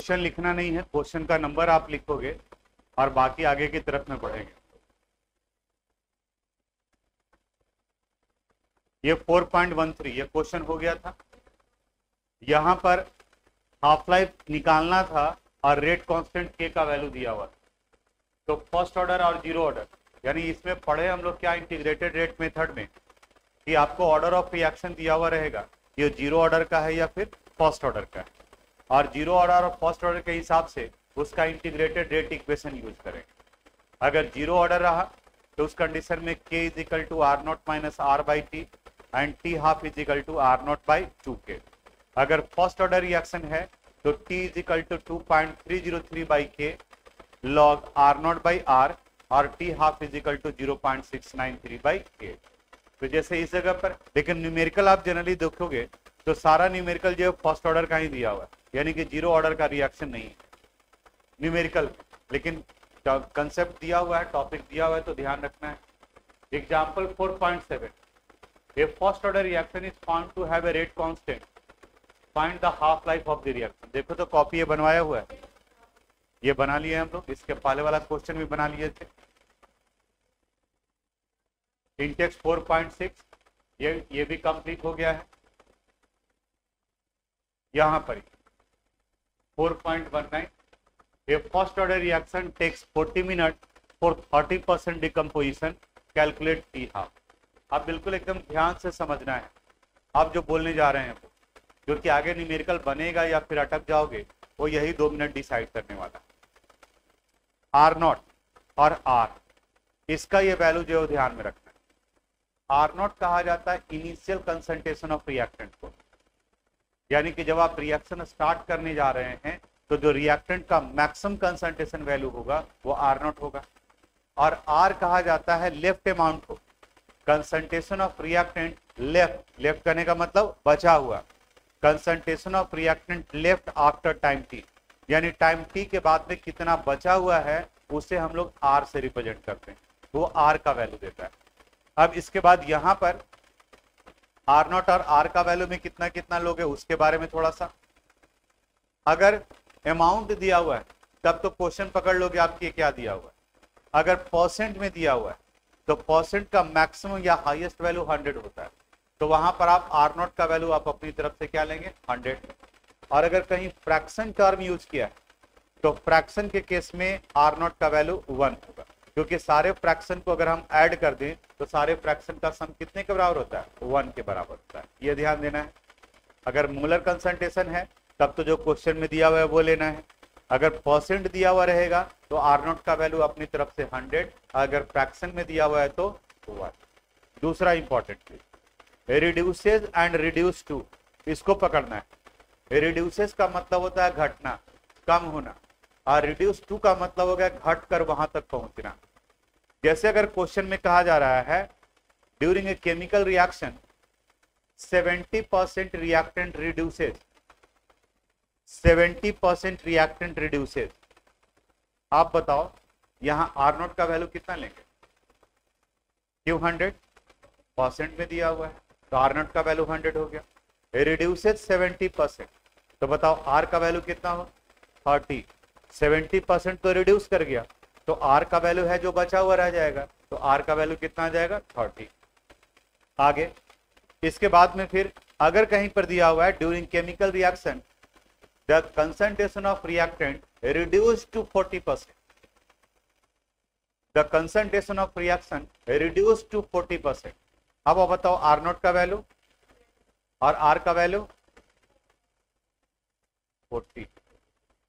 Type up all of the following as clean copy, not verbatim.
Question लिखना नहीं है, क्वेश्चन का नंबर आप लिखोगे और बाकी आगे की तरफ में पढ़ेंगे। ये 4.13 ये क्वेश्चन हो गया था। यहां पर हाफ लाइफ निकालना था और रेट कांस्टेंट के का वैल्यू दिया हुआ था। तो फर्स्ट ऑर्डर और जीरो ऑर्डर, यानी इसमें पढ़े हम लोग क्या इंटीग्रेटेड रेट मेथड में कि आपको ऑर्डर ऑफ रिएक्शन दिया हुआ रहेगा, ये जीरो ऑर्डर का है या फिर फर्स्ट ऑर्डर का है, और जीरो ऑर्डर और फर्स्ट ऑर्डर के हिसाब से उसका इंटीग्रेटेड रेट इक्वेशन यूज करेंगे। अगर जीरो ऑर्डर रहा तो उस कंडीशन में k is equal to R not minus R by T and T half is equal to R not by 2k। अगर फर्स्ट ऑर्डर रिएक्शन है तो t is equal to 2.303 by K log R not by R और T half is equal to 0.693 by K. तो जैसे इस जगह पर, लेकिन न्यूमेरिकल आप जनरली देखोगे तो सारा न्यूमेरिकल जो फर्स्ट ऑर्डर का ही दिया हुआ है, यानी कि जीरो ऑर्डर का रिएक्शन नहीं है न्यूमेरिकल, लेकिन कंसेप्ट दिया हुआ है, टॉपिक दिया हुआ है, तो ध्यान रखना है। Example 4.7, a first order reaction is found to have a rate constant, find the half life of the reaction. देखो तो कॉपी ये बनवाया हुआ है, ये बना लिए हम लोग, इसके पहले वाला क्वेश्चन भी बना लिए थे। इंटेक्स 4.6 ये भी कंप्लीट हो गया है। यहां पर 4.19, a first order reaction takes 40 minutes for 30% decomposition, calculate T half। आप बिल्कुल एकदम ध्यान से समझना है आप जो बोलने जा रहे हैं वो, क्योंकि आगे न्यूमेरिकल बनेगा या फिर अटक जाओगे वो यही 2 मिनट डिसाइड करने वाला। आर नॉट और आर, इसका ये वैल्यू जो है ध्यान में रखना है। आर नॉट कहा जाता है इनिशियल कंसंट्रेशन ऑफ रिएक्टेंट को, यानी कि जब आप रिएक्शन स्टार्ट करने जा रहे हैं तो जो रिएक्टेंट का मैक्सिमम कंसंट्रेशन वैल्यू होगा वो आर नॉट होगा। और आर कहा जाता है लेफ्ट अमाउंट को, कंसंट्रेशन ऑफ रिएक्टेंट लेफ्ट करने का मतलब बचा हुआ, concentration of reactant left after time T, यानी टाइम टी के बाद में कितना बचा हुआ है उसे हम लोग आर से रिप्रेजेंट करते हैं, वो आर का वैल्यू देता है। अब इसके बाद यहां पर आर नॉट और आर का वैल्यू में कितना कितना लोगे उसके बारे में थोड़ा सा, अगर अमाउंट दिया हुआ है तब तो क्वेश्चन पकड़ लोगे आपकी क्या दिया हुआ है। अगर परसेंट में दिया हुआ है तो परसेंट का मैक्सिमम या हाईएस्ट वैल्यू 100 होता है, तो वहां पर आप आर नॉट का वैल्यू आप अपनी तरफ से क्या लेंगे 100। और अगर कहीं फ्रैक्शन टर्म यूज किया है तो फ्रैक्शन के केस में आर नॉट का वैल्यू 1 होगा, क्योंकि सारे फ्रैक्शन को अगर हम ऐड कर दें तो सारे फ्रैक्शन का सम कितने के बराबर होता है 1 के बराबर होता है, ये ध्यान देना है। अगर मोलर कंसंट्रेशन है तब तो जो क्वेश्चन में दिया हुआ है वो लेना है, अगर परसेंट दिया हुआ रहेगा तो आर नॉट का वैल्यू अपनी तरफ से 100, अगर फ्रैक्शन में दिया हुआ है तो 1। दूसरा इंपॉर्टेंट चीज, रिड्यूसेस एंड रिड्यूस टू, इसको पकड़ना है। रिड्यूसेस का मतलब होता है घटना, कम होना, और रिड्यूस टू का मतलब हो गया घट कर वहां तक पहुंचना। जैसे अगर क्वेश्चन में कहा जा रहा है during a chemical reaction 70% reactant reduces, 70% reactant reduces, आप बताओ यहां आर नॉट का वैल्यू कितना लेंगे, क्यों 100% में दिया हुआ है तो आर नॉट का वैल्यू 100 हो गया। रिड्यूसेस 70%, तो बताओ आर का वैल्यू कितना हो 30, 70% तो रिड्यूस कर गया तो आर का वैल्यू है जो बचा हुआ रह जाएगा, तो आर का वैल्यू कितना आ जाएगा 30। आगे इसके बाद में फिर अगर कहीं पर दिया हुआ है during chemical reaction the concentration of reactant reduce to 40%, the concentration of reaction reduce to 40%। अब आप बताओ आर नॉट का वैल्यू और आर का वैल्यू 40,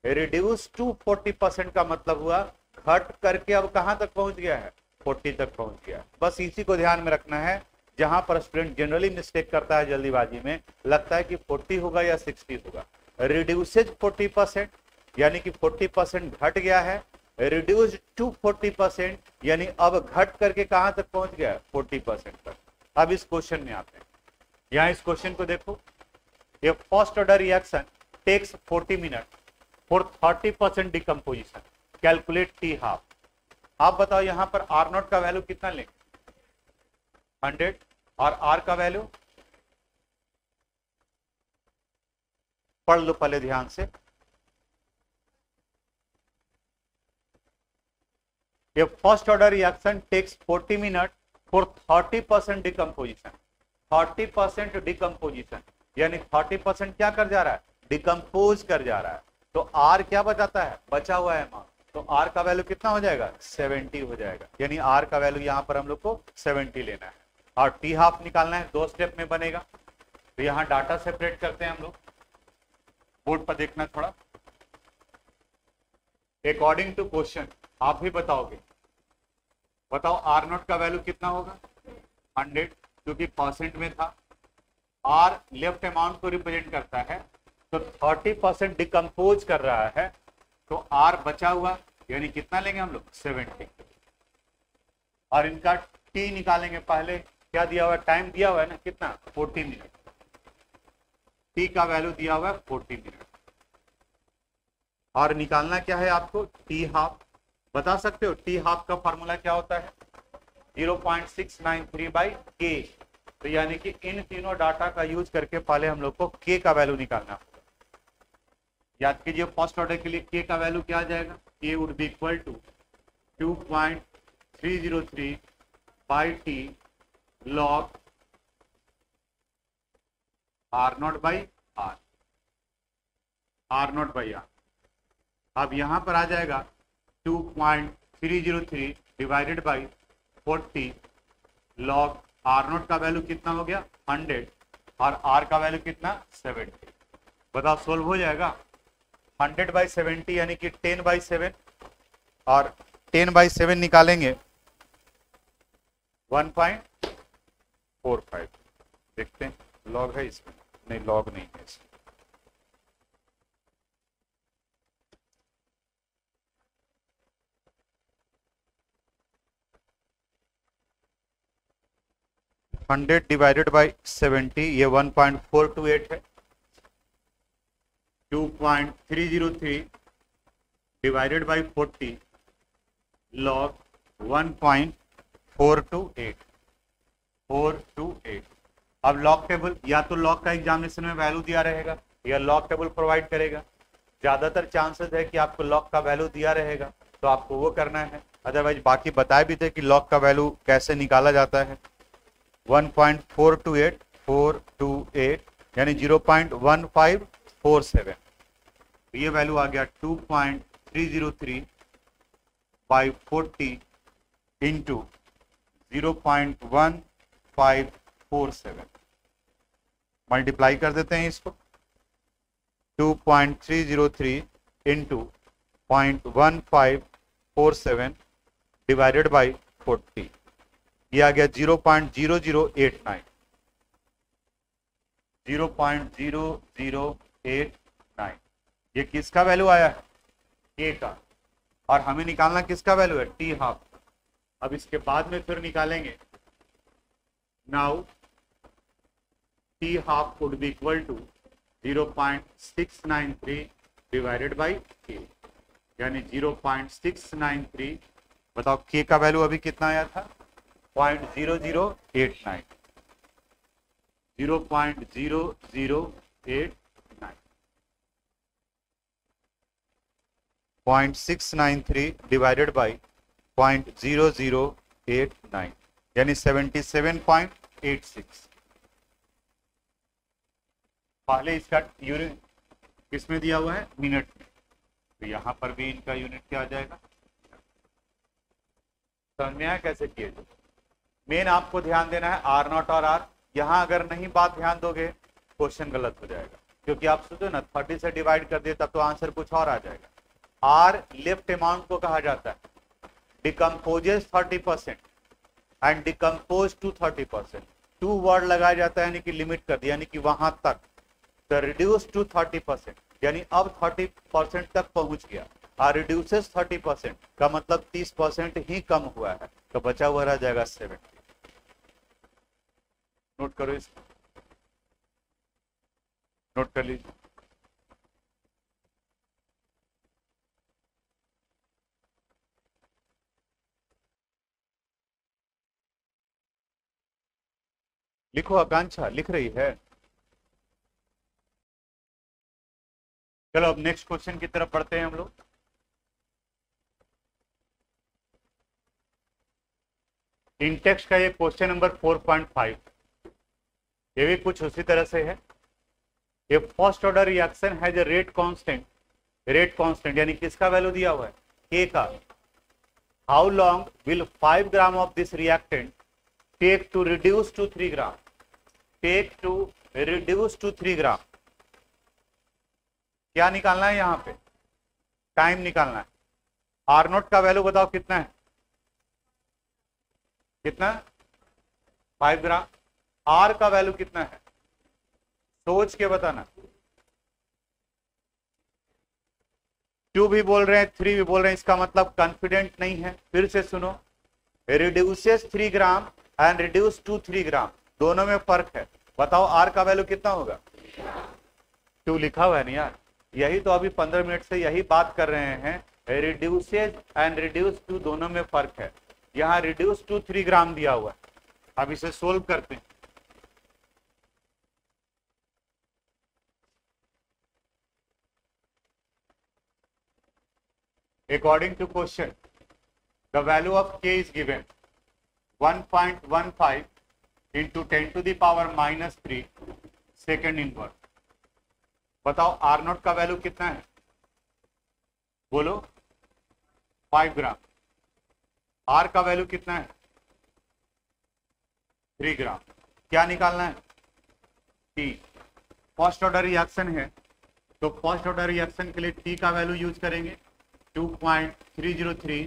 रिड्यूस टू 40% का मतलब हुआ घट करके अब कहां तक पहुंच गया है 40 तक पहुंच गया। बस इसी को ध्यान में रखना है, जहां पर स्टूडेंट जनरली मिस्टेक करता है जल्दीबाजी में, लगता है कि 40 होगा या 60 होगा। रिड्यूसेज 40% यानी कि 40% घट गया है, रिड्यूस टू 40% यानी अब घट करके कहां तक पहुंच गया है 40% तक। अब इस क्वेश्चन में आते हैं, यहां इस क्वेश्चन को देखो, ये first order reaction takes 40 minute for 30% decomposition, calculate T half. आप बताओ यहां पर आर नॉट का वैल्यू कितना लेंगे 100 और आर का वैल्यू पढ़ लो पहले ध्यान से, A first order reaction takes 40 minutes for 30% decomposition. 30% decomposition यानी 30% क्या कर जा रहा है, डिकम्पोज कर जा रहा है। तो R क्या बचाता है, बचा हुआ है मान, तो R का वैल्यू कितना हो जाएगा, 70 हो जाएगा। यानी R का वैल्यू यहाँ पर हम लोग को 70 लेना है और टी हाफ निकालना है, 2 स्टेप में बनेगा। तो यहाँ डाटा सेपरेट करते हैं हम लोग, बोर्ड पर देखना थोड़ा। अकॉर्डिंग टू क्वेश्चन आप ही बताओगे, बताओ आर नॉट का वैल्यू कितना होगा, 100, क्योंकि परसेंट में था। आर लेफ्ट अमाउंट को रिप्रेजेंट करता है, तो 30% डिकम्पोज कर रहा है, तो आर बचा हुआ यानी कितना लेंगे हम लोग, 70। और इनका टी निकालेंगे, पहले क्या दिया हुआ है, टाइम दिया हुआ है ना, कितना, 40 मिनट। टी का वैल्यू दिया हुआ है 40 मिनट। और निकालना क्या है आपको, टी हाफ। बता सकते हो टी हाफ का फॉर्मूला क्या होता है, 0.693/k। तो यानी कि इन तीनों डाटा का यूज करके पहले हम लोग को k का वैल्यू निकालना होगा। याद कीजिए फर्स्ट ऑर्डर के लिए k का वैल्यू क्या आ जाएगा, k would be equal to 2.303/t log r0/r, r0/r। अब यहां पर आ जाएगा 2.303 डिवाइडेड बाई 40 लॉग r0 का वैल्यू कितना हो गया, 100, और r का वैल्यू कितना, 70। बताओ सोल्व हो जाएगा। 100/70 यानी कि 10/7, और 10/7 निकालेंगे 1.45। देखते हैं लॉग है इसमें, नहीं लॉग नहीं है इसमें। हंड्रेड डिवाइडेड बाई 70, ये 1.428 है। 2.303 डिवाइडेड बाई 40 लॉग 1.428। अब लॉग टेबल, या तो लॉग का एग्जामिनेशन में वैल्यू दिया रहेगा या लॉग टेबल प्रोवाइड करेगा। ज्यादातर चांसेस है कि आपको लॉग का वैल्यू दिया रहेगा, तो आपको वो करना है। अदरवाइज बाकी बताए भी थे कि लॉग का वैल्यू कैसे निकाला जाता है। 1.428 यानी 0.1547। तो ये वैल्यू आ गया 2.303/40 इंटू 0.1547। मल्टीप्लाई कर देते हैं इसको, 2.303 इंटू 0.1547 डिवाइडेड बाई 40, ये आ गया 0.0089। 0.0089 ये किसका वैल्यू आया है, के का। और हमें निकालना किसका वैल्यू है, टी हाफ। अब इसके बाद में फिर निकालेंगे, now T half would be equal to 0.693 divided by K, यानी 0.693। बताओ के का वैल्यू अभी कितना आया था, 0.0089, 0.0089, 0.693 डिवाइडेड बाई 0.0089 यानी 77.86। पहले इसका यूनिट किसमें दिया हुआ है, मिनट में, तो यहां पर भी इनका यूनिट क्या आ जाएगा। समझ में आया कैसे किए जाए। मेन आपको ध्यान देना है आर नॉट और आर। यहां अगर नहीं बात ध्यान दोगे क्वेश्चन गलत हो जाएगा, क्योंकि आप सोचो ना 30 से डिवाइड कर दिए तब तो आंसर कुछ और आ जाएगा। आर लेफ्ट अमाउंट को कहा जाता है, decomposes 30% and decompose to 30%। To word लगाया जाता है यानी कि लिमिट कर दिया, यानी कि वहां तक। तो रिड्यूस टू 30% यानी अब 30% तक पहुंच गया, और रिड्यूसेस 30% का मतलब 30% ही कम हुआ है, तो बचा हुआ रह जाएगा 70। नोट करो इसको, नोट कर लीजिए। लिखो, आकांक्षा लिख रही है। चलो अब नेक्स्ट क्वेश्चन की तरफ बढ़ते हैं हम लोग। इंटेक्स का ये क्वेश्चन नंबर 4.5 ये भी कुछ उसी तरह से है। ये फर्स्ट ऑर्डर रिएक्शन है जो रेट कांस्टेंट यानी किसका वैल्यू दिया हुआ है, के का। How long will 5 gram of this reactant take to reduce to 3 gram, take to reduce to 3 gram. क्या निकालना है यहां पे, टाइम निकालना है। आर नोट का वैल्यू बताओ कितना है, कितना 5 ग्राम। आर का वैल्यू कितना है सोच के बताना। 2 भी बोल रहे हैं 3 भी बोल रहे हैं, इसका मतलब कॉन्फिडेंट नहीं है। फिर से सुनो, reduces 3 gram and reduce to 3 gram, दोनों में फर्क है। बताओ आर का वैल्यू कितना होगा, 2 लिखा हुआ है ना यार। यही तो अभी 15 मिनट से यही बात कर रहे हैं, रिड्यूसेस एंड रिड्यूस टू दोनों में फर्क है। यहाँ रिड्यूस टू 3 ग्राम दिया हुआ है। अब इसे सोल्व करते हैं। According to question, the value of k is given 1.15 into 10 to the power minus 3 second inverse। बताओ आर नोट का वैल्यू कितना है, बोलो 5 ग्राम। आर का वैल्यू कितना है 3 ग्राम। क्या निकालना है, टी। फर्स्ट ऑर्डर रिएक्शन है तो फर्स्ट ऑर्डर रिएक्शन के लिए टी का वैल्यू यूज करेंगे 2.303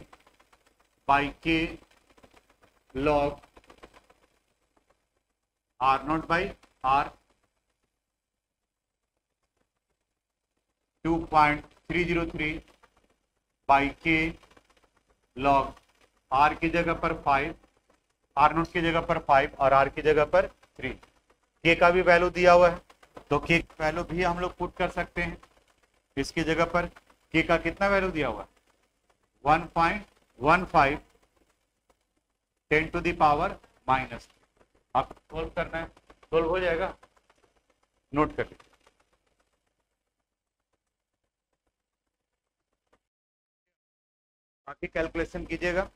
by K log R not by R. 2.303 by K log R की जगह पर 5, आर नोट की जगह पर 5 और आर की जगह पर 3। के का भी वैल्यू दिया हुआ है तो के वैल्यू भी हम लोग पुट कर सकते हैं इसकी जगह पर। के का कितना वैल्यू दिया हुआ है 1.15 10 टू द पावर माइनस। आप सोल्व करना है, सोल्व हो जाएगा, नोट कर लीजिए। बाकी कैलकुलेशन कीजिएगा।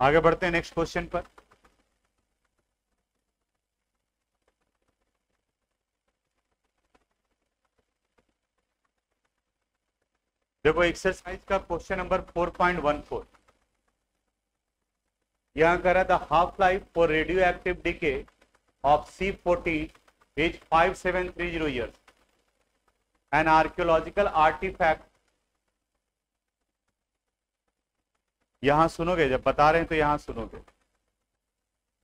आगे बढ़ते हैं नेक्स्ट क्वेश्चन पर। देखो एक्सरसाइज का क्वेश्चन नंबर 4.14 यहां कह रहा था half life for radioactive decay of C40 is 5730 years। An archaeological artifact, यहां सुनोगे, जब बता रहे हैं तो यहां सुनोगे।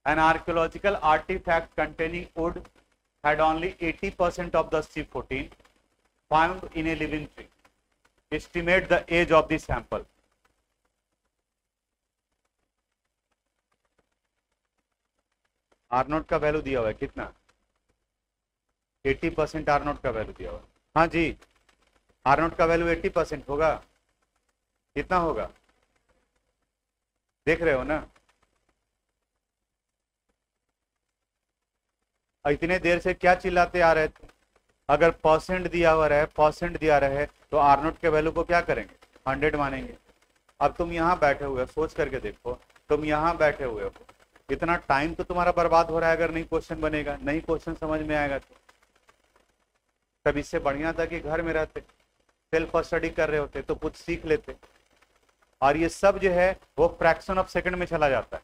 An archaeological artifact containing wood had only 80% of the C14 found in a living tree। Estimate the age of the sample। R naught का वैल्यू दिया हुआ है कितना, 80% आर नोट का वैल्यू दिया हुआ है। हाँ जी, आर नोट का वैल्यू 80% होगा। कितना होगा देख रहे हो ना। इतने देर से क्या चिल्लाते आ रहे थे, अगर परसेंट दिया हुआ रहे, परसेंट दिया रहे तो आर नोट के वैल्यू को क्या करेंगे 100 मानेंगे। अब तुम यहाँ बैठे हुए, सोच करके देखो, तुम यहाँ बैठे हुए हो, इतना टाइम तो तुम्हारा बर्बाद हो रहा है अगर नहीं क्वेश्चन बनेगा, नहीं क्वेश्चन समझ में आएगा तो। तब इससे बढ़िया था कि घर में रहते, सेल्फ स्टडी कर रहे होते तो कुछ सीख लेते। और ये सब जो है वो फ्रैक्शन ऑफ सेकंड में चला जाता है।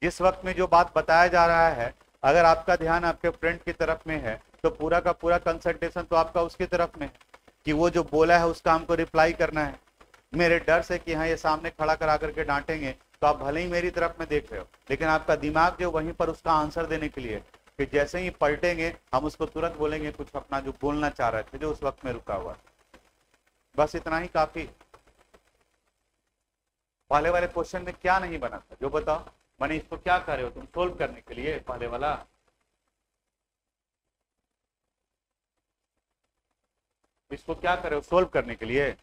जिस वक्त में जो बात बताया जा रहा है, अगर आपका ध्यान आपके फ्रेंड की तरफ में है तो पूरा का पूरा कंसंट्रेशन तो आपका उसकी तरफ में है कि वो जो बोला है उसका हमको रिप्लाई करना है। मेरे डर से कि हाँ ये सामने खड़ा करा करके डांटेंगे तो आप भले ही मेरी तरफ में देख रहे हो, लेकिन आपका दिमाग जो वहीं पर उसका आंसर देने के लिए कि जैसे ही पलटेंगे हम उसको तुरंत बोलेंगे कुछ अपना जो बोलना चाह रहे थे जो उस वक्त में रुका हुआ। बस इतना ही काफी। पहले वाले क्वेश्चन में क्या नहीं बना था जो बताओ, मैंने इसको क्या कर रहे हो तुम सोल्व करने के लिए, पहले वाला इसको क्या कर रहे हो सोल्व करने के लिए।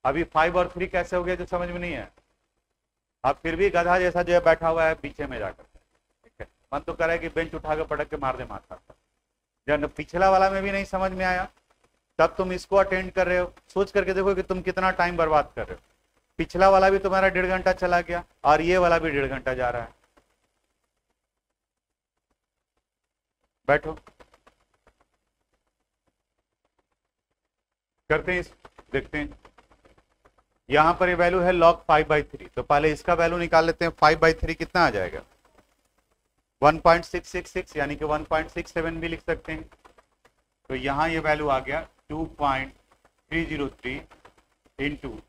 अभी 5 और 3 कैसे हो गया जो समझ में नहीं है। अब फिर भी गधा जैसा जो है बैठा हुआ है पीछे में जाकर, ठीक है। मन तो करे कि बेंच उठा के पटक के मार दे माथा। जब पिछला वाला में भी नहीं समझ में आया तब तुम इसको अटेंड कर रहे हो। सोच करके देखो कि तुम कितना टाइम बर्बाद कर रहे हो। पिछला वाला भी तुम्हारा 1.5 घंटा चला गया और ये वाला भी 1.5 घंटा जा रहा है। बैठो, करते हैं, देखते हैं। यहां पर ये वैल्यू है log 5/3, तो पहले इसका वैल्यू निकाल लेते हैं। 5/3 कितना आ जाएगा? 1.666, यानी कि 1.67 भी लिख सकते हैं। तो यहां ये वैल्यू आ गया 2.303 इंटू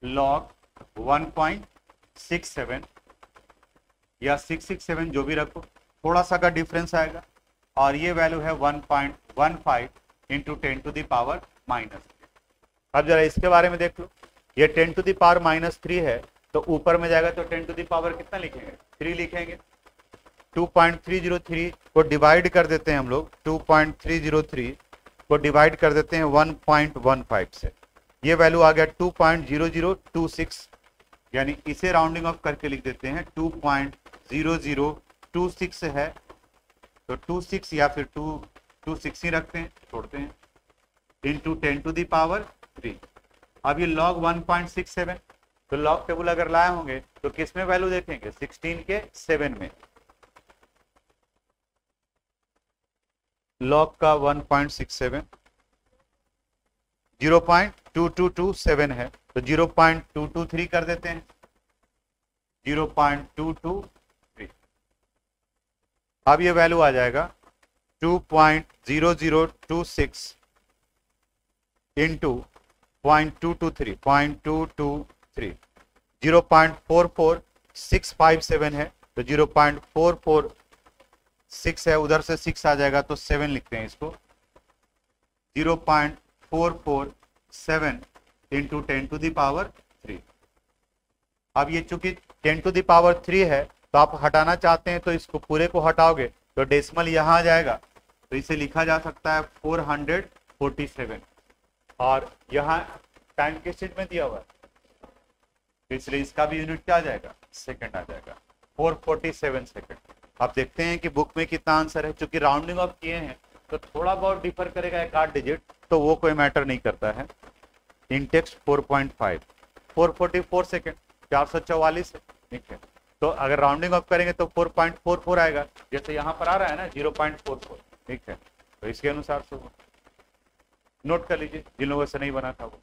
log 1.67 या 667, जो भी रखो, थोड़ा सा का डिफरेंस आएगा। और ये वैल्यू है 1.15 इंटू 10⁻⁻3। अब जरा इसके बारे में देख लो। ये 10⁻⁻3 है, तो ऊपर में जाएगा तो 10 कितना लिखेंगे? 3 लिखेंगे। 2.303 को डिवाइड कर देते हैं हम लोग, 2.303 को डिवाइड कर देते हैं 1.15 से। ये वैल्यू आ गया 2.0026, यानी इसे राउंडिंग ऑफ करके लिख देते हैं 2.0026 है, तो 26 या फिर 26 ही रखते हैं, छोड़ते हैं, इंटू 10⁻3। अब ये log 1.67, तो log टेबल अगर लाए होंगे तो किस में वैल्यू देखेंगे? 16 के 7 में। log का 1.67 0.2227 है, तो 0.223 कर देते हैं, 0.223। अब ये वैल्यू आ जाएगा 2.0026 इंटू 0.223 0.44657 है, तो 0.446 है, उधर से 6 आ जाएगा तो 7 लिखते हैं इसको। 0.447 इंटू 10⁻3। अब ये चूंकि 10⁻3 है, तो आप हटाना चाहते हैं तो इसको पूरे को हटाओगे तो डेसिमल यहाँ आ जाएगा, तो इसे लिखा जा सकता है 447। और यहाँ टाइम के स्टेज में दिया हुआ है, इसलिए इसका भी यूनिट क्या आ जाएगा? सेकंड आ जाएगा, 447 सेकंड। आप देखते हैं कि बुक में कितना आंसर है। चूंकि राउंडिंग ऑफ किए हैं तो थोड़ा बहुत डिफर करेगा एक आध डिजिट, तो वो कोई मैटर नहीं करता है। इन टेक्स्ट 4.5, 444 सेकंड, 444 है, ठीक है। तो अगर राउंडिंग ऑफ करेंगे तो 4.44 आएगा, जैसे यहाँ पर आ रहा है ना 0.44, ठीक है। तो इसके अनुसार से नोट कर लीजिए जिन लोगों से नहीं बना था वो।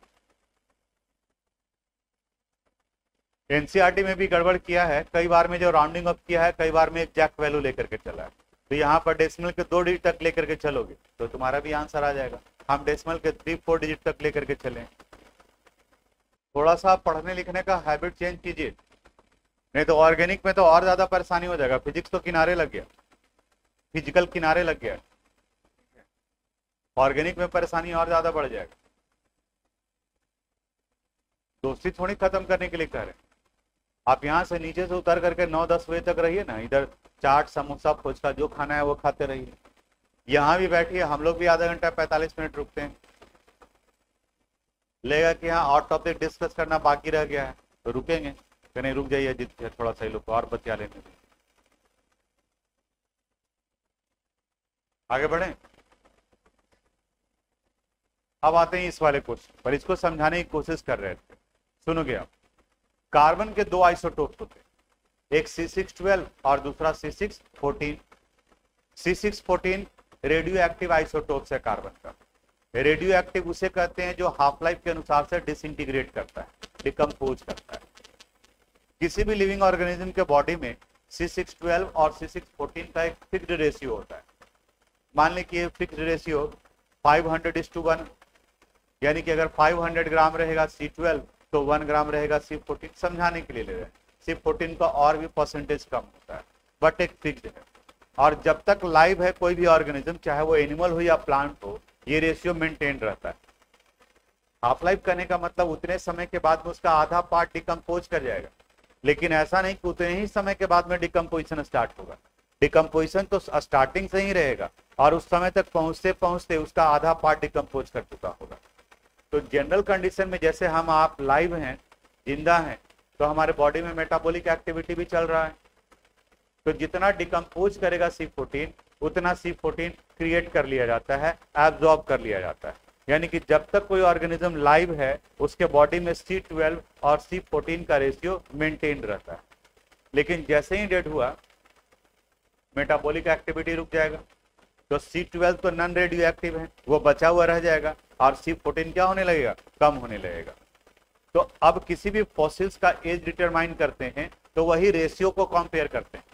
एनसीईआरटी में भी गड़बड़ किया है कई बार में, जो राउंडिंग ऑफ किया है कई बार में एग्जैक्ट वैल्यू लेकर के चला है। तो यहाँ पर डेसिमल के 2 डिजिट तक लेकर के चलोगे तो तुम्हारा भी आंसर आ जाएगा। हम डेसिमल के 3-4 डिजिट तक लेकर के चले। थोड़ा सा पढ़ने लिखने का हैबिट चेंज कीजिए, नहीं तो ऑर्गेनिक में तो और ज्यादा परेशानी हो जाएगा। फिजिक्स तो किनारे लग गया, फिजिकल किनारे लग गया, ऑर्गेनिक में परेशानी और ज्यादा बढ़ जाएगा। दोस्ती थोड़ी खत्म करने के लिए कह रहे हैं। आप यहाँ से नीचे से उतर करके 9-10 बजे तक रहिए ना, इधर चाट समोसा फुचका जो खाना है वो खाते रहिए। यहाँ भी बैठिए, हम लोग भी आधा घंटा 45 मिनट रुकते हैं। लेगा कि हाँ और टॉपिक डिस्कस करना बाकी रह गया है तो रुकेंगे, तो नहीं रुक जाइए, जितने थोड़ा सा लोग को और बतिया लेने में। आगे बढ़े। अब आते हैं इस वाले क्वेश्चन पर, इसको समझाने की कोशिश कर रहे थे। सुनोगे आप, कार्बन के 2 आइसोटोप होते हैं, एक C612 और दूसरा C614। C614 radio active isotope है कार्बन का। रेडियो एक्टिव उसे कहते हैं जो हाफ लाइफ के अनुसार से डिसइंटीग्रेट करता है, डिकम्पोज करता है। किसी भी लिविंग ऑर्गेनिज्म के बॉडी में C612 और C614 का एक फिक्स्ड रेशियो होता है। मान लें कि ये फिक्स्ड रेशियो 500:1, यानी कि अगर 500 ग्राम रहेगा C12 तो 1 ग्राम रहेगा C14। समझाने के लिए ले रहे हैं, C14 का और भी परसेंटेज कम होता है, बट एक फिक्स्ड है। और जब तक लाइव है कोई भी ऑर्गेनिज्म, चाहे वो एनिमल हो या प्लांट हो, ये रेशियो मेंटेन रहता है। हाफ लाइफ करने का मतलब उतने समय के बाद में उसका आधा पार्ट डिकम्पोज कर जाएगा, लेकिन ऐसा नहीं कि उतने ही समय के बाद में डिकम्पोजिशन स्टार्ट होगा। डिकम्पोजिशन तो स्टार्टिंग से ही रहेगा और उस समय तक पहुंचते पहुंचते उसका आधा पार्ट डिकम्पोज कर चुका होगा। तो जनरल कंडीशन में जैसे हम आप लाइव हैं, जिंदा हैं, तो हमारे बॉडी में मेटाबॉलिक एक्टिविटी भी चल रहा है। तो जितना डिकम्पोज करेगा C14 उतना C14 क्रिएट कर लिया जाता है, एब्जॉर्ब कर लिया जाता है। यानी कि जब तक कोई ऑर्गेनिज्म लाइव है उसके बॉडी में C12 और C14 का रेशियो मेंटेन रहता है। लेकिन जैसे ही डेड हुआ मेटाबॉलिक एक्टिविटी रुक जाएगा, तो C12 तो नॉन रेडियो एक्टिव है, वो बचा हुआ रह जाएगा और C14 क्या होने लगेगा, कम होने लगेगा। तो अब किसी भी फॉसिल्स का एज डिटरमाइन करते हैं तो वही रेशियो को कंपेयर करते हैं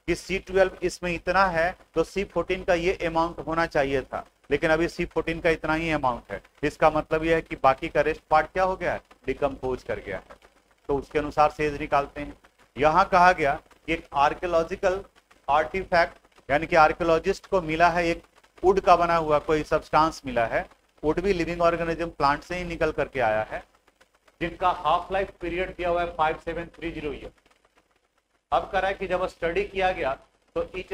कि C12 इसमें इतना है तो C14 का ये अमाउंट होना चाहिए था, लेकिन अभी C14 का इतना ही अमाउंट है। इसका मतलब यह है कि बाकी का रेस्ट पार्ट क्या हो गया है, डिकम्पोज कर गया है। तो उसके अनुसार से एज निकालते हैं। यहाँ कहा गया कि एक आर्कियोलॉजिकल आर्टिफैक्ट यानी कि आर्कियोलॉजिस्ट को मिला है एक वुड का बना हुआ कोई सब्सटेंस मिला है। वुड भी लिविंग ऑर्गेनिज्म प्लांट से ही निकल करके आया है, जिनका हाफ लाइफ पीरियड दिया हुआ है 5730 ईयर। अब करा है कि जब स्टडी किया गया तो इच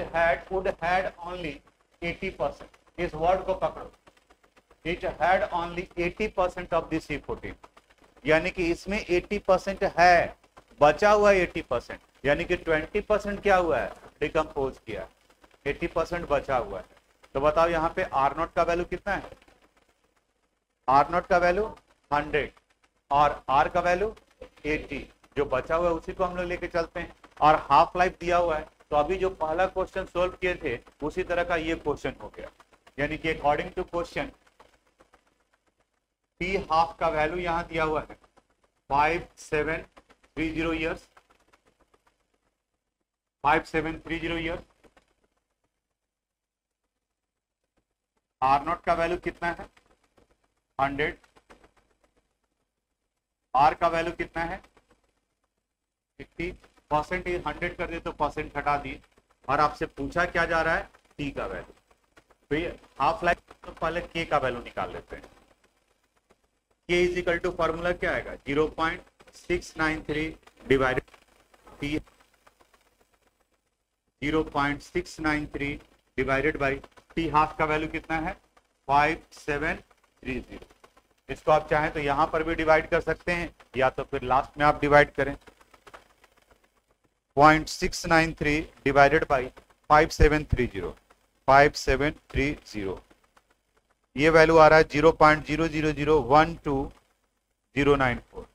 वुड हैड ओनली 80%। इस वर्ड को पकड़ो, etch had only 80% of the C14, यानी कि इसमें 80% है, बचा हुआ 80%, यानी कि 20% क्या हुआ है, डिकम्पोज किया, 80% बचा हुआ है। तो बताओ यहाँ पे R0 का वैल्यू कितना है, R0 का वैल्यू 100 और R का वैल्यू 80, जो बचा हुआ है उसी को हम लोग लेके चलते हैं। और हाफ लाइफ दिया हुआ है, तो अभी जो पहला क्वेश्चन सोल्व किए थे उसी तरह का ये क्वेश्चन हो गया, यानी कि according to question T half का वैल्यू यहाँ दिया हुआ है 5730 ईयर्स, 5730 ईयर्स। R0 का वैल्यू कितना है 100, R का वैल्यू कितना है 50, परसेंट 100 कर दे तो परसेंट हटा दिए, और आपसे पूछा क्या जा रहा है T का वैल्यू। तो ये हाफ लाइफ तो पहले K का वैल्यू निकाल लेते हैं। K is equal to formula क्या आएगा 0.693 divided T, 0.693 divided by T half का वैल्यू कितना है 5730। इसको आप चाहें तो यहां पर भी डिवाइड कर सकते हैं या तो फिर लास्ट में आप डिवाइड करें। 0.693 डिवाइडेड बाई 5730, ये वैल्यू आ रहा है 0.000120094,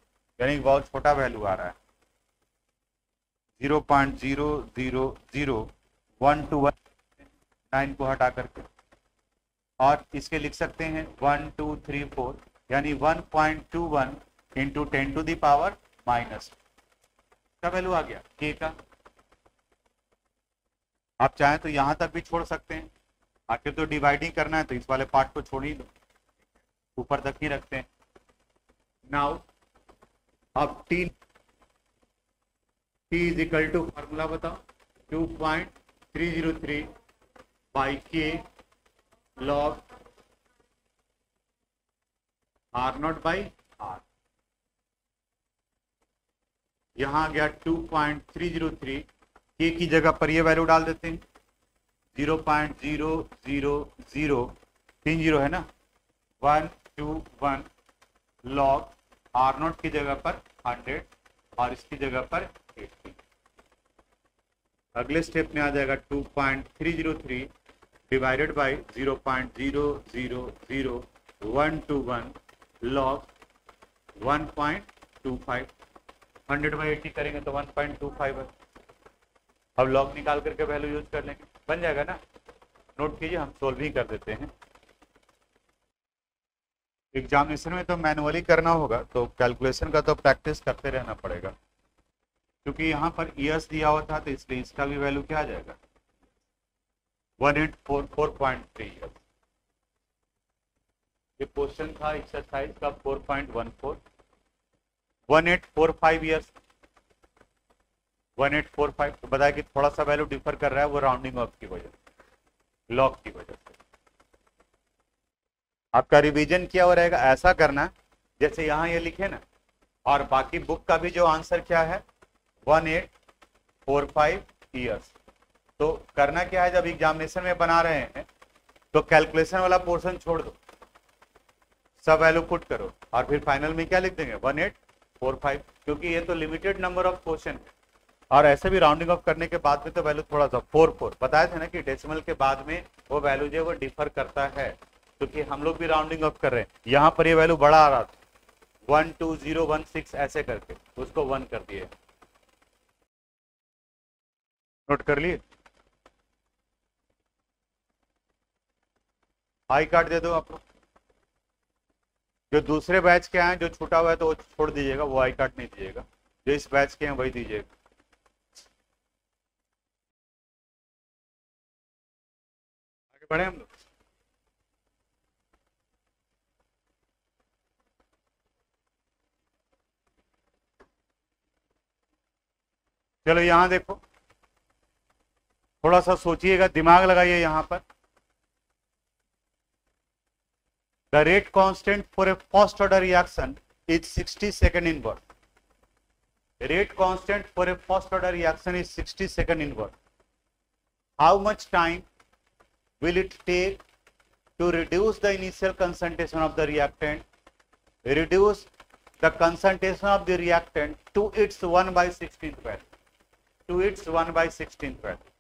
यानी बहुत छोटा वैल्यू आ रहा है 0.0001219 को हटा करके, और इसके लिख सकते हैं 1 2 3 4, यानी 1.21 into 10 to the power minus का वैल्यू आ गया K का। आप चाहें तो यहां तक भी छोड़ सकते हैं, आखिर तो डिवाइडिंग करना है तो इस वाले पार्ट को छोड़ ही दो, ऊपर तक ही रखते हैं। नाउ अब T is equal to formula बताओ 2.303 by K log R0 by R। यहां आ गया 2.303, K की जगह पर ये वैल्यू डाल देते हैं 0.00030 है ना, 121 लॉग R0 की जगह पर 100 और इसकी जगह पर 80। अगले स्टेप में आ जाएगा 2.303 डिवाइडेड बाई 0.0000121 लॉग 1.25, 100/80 करेंगे तो 1.25 है। अब लॉग निकाल करके वैल्यू यूज कर लेंगे, बन जाएगा ना। नोट कीजिए, हम सोल्व ही कर देते हैं। एग्जामिनेशन में तो मैनुअली करना होगा, तो कैलकुलेशन का तो प्रैक्टिस करते रहना पड़ेगा, क्योंकि यहाँ पर ईयर्स दिया हुआ था तो इसलिए इसका भी वैल्यू क्या आ जाएगा 1844.3 ईयर्स। ये क्वेश्चन था एक्सरसाइज का 4.14, 1845 ईयर्स, 1845। तो बताया कि थोड़ा सा वैल्यू डिफर कर रहा है, वो राउंडिंग ऑफ की वजह से, लॉग की वजह से। आपका रिवीजन क्या हो रहेगा, ऐसा करना जैसे यहाँ ये लिखे ना, और बाकी बुक का भी जो आंसर क्या है 1845 ईयर्स। तो करना क्या है, जब एग्जामिनेशन में बना रहे हैं तो कैलकुलेशन वाला पोर्शन छोड़ दो, सब वैल्यू पुट करो और फिर फाइनल में क्या लिख देंगे 1845, क्योंकि ये तो लिमिटेड नंबर ऑफ क्वेश्चन है, और ऐसे भी राउंडिंग ऑफ करने के बाद में तो वैल्यू थोड़ा सा 4 बताए थे ना कि डेसिमल के बाद में वो वैल्यू जो है वो डिफर करता है, क्योंकि हम लोग भी राउंडिंग ऑफ कर रहे हैं। यहाँ पर ये वैल्यू बड़ा आ रहा था 12016 ऐसे करके, उसको 1 कर दिए। नोट कर लिए? आई कार्ड दे दो आप लोग। जो दूसरे बैच के हैं जो छूटा हुआ है तो वो छोड़ दीजिएगा, वो आई कार्ड नहीं दीजिएगा। जो इस बैच के हैं वही दीजिएगा। आगे बढ़े हम लोग। चलो यहां देखो, थोड़ा सा सोचिएगा, दिमाग लगाइए यहां पर। The rate constant for a first order reaction is 60 second inward. The rate constant for a first order reaction is 60 second inward. How much time will it take to reduce the initial concentration of the reactant, reduce the concentration of the reactant to its 1/16th value, to its 1/16th value?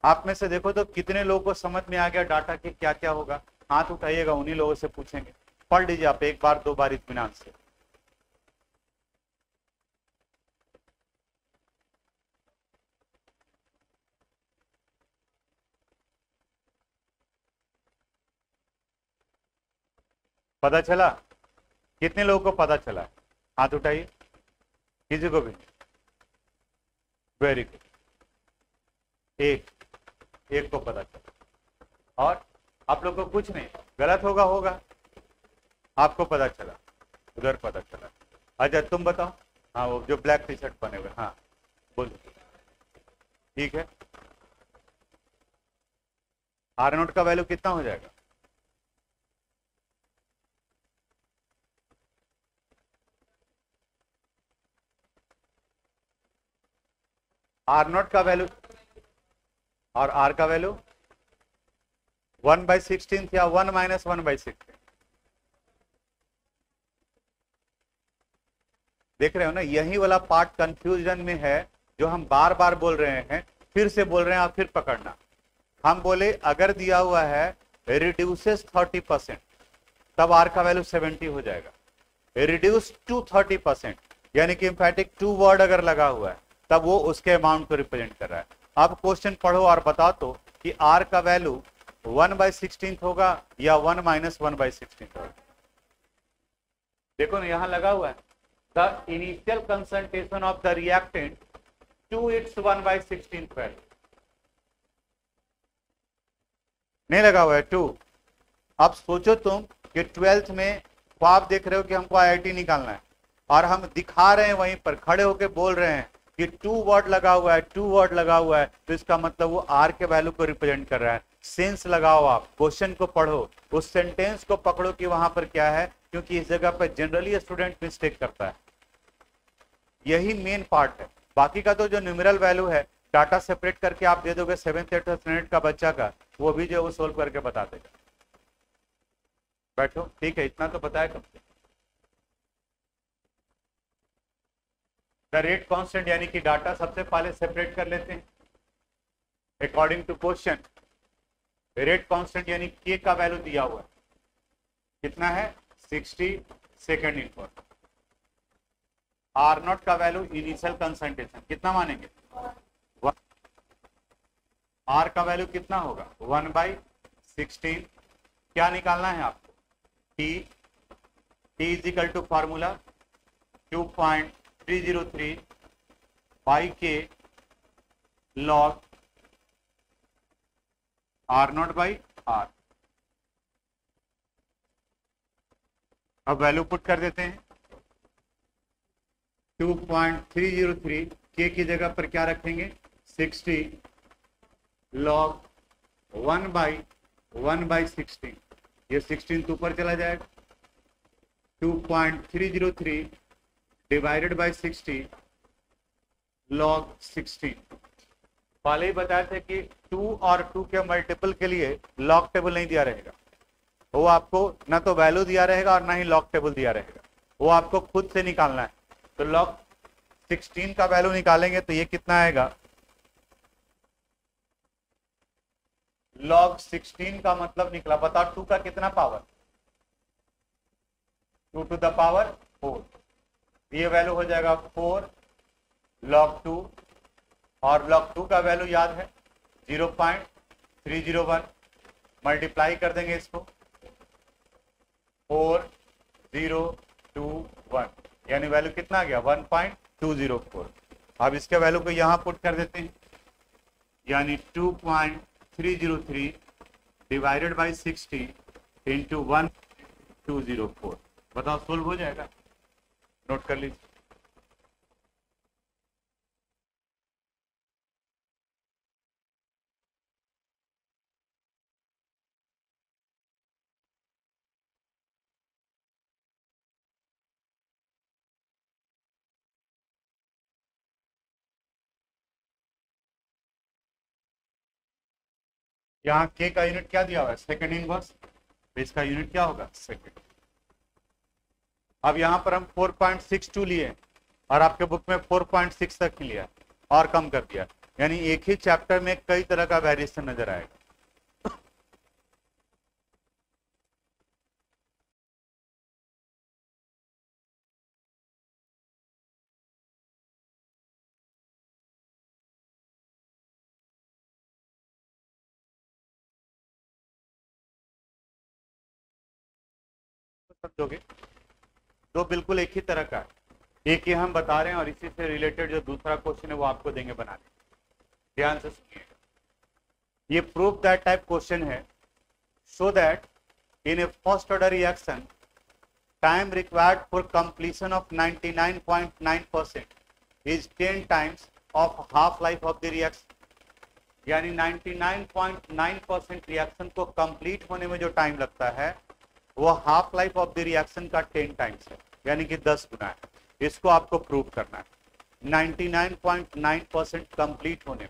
आप में से देखो तो कितने लोगों को समझ में आ गया डाटा कि क्या क्या होगा? हाथ उठाइएगा, उन्हीं लोगों से पूछेंगे। पढ़ लीजिए आप एक बार दो बार इत्मीनान से। पता चला? कितने लोगों को पता चला? हाथ उठाइए, किसी को भी? वेरी गुड, एक को पता चला। और आप लोग को कुछ नहीं, गलत होगा आपको पता चला, उधर पता चला। अच्छा तुम बताओ। हाँ वो जो ब्लैक टी शर्ट पहने हुए, हाँ बोलो। ठीक है, आर नोट का वैल्यू कितना हो जाएगा? आर नोट का वैल्यू और आर का वैल्यू 1/16 या 1 - 1/16? देख रहे हो ना, यही वाला पार्ट कंफ्यूजन में है जो हम बार बार बोल रहे हैं, फिर से बोल रहे हैं, आप फिर पकड़ना। हम बोले अगर दिया हुआ है रिड्यूसेस 30%, तब आर का वैल्यू 70 हो जाएगा। रिड्यूस टू 30%, यानी कि एम्फैटिक 2 वर्ड अगर लगा हुआ है तब वो उसके अमाउंट को रिप्रेजेंट कर रहा है। अब क्वेश्चन पढ़ो और बता तो कि आर का वैल्यू 1/16 होगा या 1 - 1/16 होगा। देखो ना यहां लगा हुआ है the initial concentration of the reactant to its 1/16 value. नहीं लगा हुआ है 2। अब सोचो तुम कि 12th में ख्वाब देख रहे हो कि हमको IIT निकालना है, और हम दिखा रहे हैं वहीं पर खड़े होकर बोल रहे हैं कि 2 वर्ड लगा हुआ है, 2 वर्ड लगा हुआ है, तो इसका मतलब वो आर के वैल्यू को रिप्रेजेंट कर रहा है। सेंस लगाओ, आप क्वेश्चन को पढ़ो, उस सेंटेंस को पकड़ो कि वहां पर क्या है, क्योंकि इस जगह पर जनरली स्टूडेंट मिस्टेक करता है। यही मेन पार्ट है। बाकी का तो जो न्यूमेरल वैल्यू है डाटा सेपरेट करके आप दे दोगे 7th 8th स्टैंडर्ड का बच्चा का, वो भी जो वो सोल्व करके बता देगा। बैठो, ठीक है, इतना तो बताया कब से। द रेट कांस्टेंट यानी कि डाटा सबसे पहले सेपरेट कर लेते हैं according to question. Rate constant यानी के का वैल्यू दिया हुआ है, कितना है 60 सेकंड इनपुट। आर नॉट का वैल्यू इनिशियल कंसंट्रेशन कितना मानेंगे, आर का वैल्यू कितना होगा 1/16। क्या निकालना है आपको, T is equal to formula 2.303 by K log R not by R. अब वैल्यू पुट कर देते हैं 2.303 के की जगह पर क्या रखेंगे 60 लॉग 1/16। ये 16 ऊपर चला जाएगा, 2.303 डिवाइडेड बाई 60 लॉग 16। पहले ही बताया था कि 2 और 2 के मल्टीपल के लिए लॉग टेबल नहीं दिया रहेगा, वो आपको ना तो वैल्यू दिया रहेगा और ना ही लॉग टेबल दिया रहेगा, वो आपको खुद से निकालना है। तो लॉग 16 का वैल्यू निकालेंगे तो ये कितना आएगा, log 16 का मतलब निकला, बताओ 2 का कितना पावर, 2 to the power 4, ये वैल्यू हो जाएगा 4 log 2, और log 2 का वैल्यू याद है 0.301, मल्टीप्लाई कर देंगे इसको 4021, यानी वैल्यू कितना आ गया 1.204। अब इसके वैल्यू को यहां पुट कर देते हैं, यानी 2.303 डिवाइडेड बाई 60 इंटू 1204, बताओ सोल्व हो जाएगा, नोट कर लीजिए। यहाँ के का यूनिट क्या दिया हुआ है, सेकंड इनवर्स, इसका यूनिट क्या होगा, सेकंड। अब यहाँ पर हम 4.62 लिए और आपके बुक में 4.6 तक लिया और कम कर दिया, यानी एक ही चैप्टर में कई तरह का वेरिएशन नजर आएगा। समझोगे, दो बिल्कुल एक ही तरह का है, एक ही हम बता रहे हैं और इसी से रिलेटेड जो दूसरा क्वेश्चन है वो आपको देंगे बनाने, ध्यान से सुनिएगा। ये प्रूफ दैट टाइप क्वेश्चन है, show that in A first order reaction time required for completion of 99.9% is 10 times of half life of the reaction, यानी 99.9% रिएक्शन को कंप्लीट होने में जो टाइम लगता है वो half life of the reaction का 10 टाइम्स है, यानी कि 10 गुना है। इसको आपको प्रूव करना है 99.9% कंप्लीट होने में।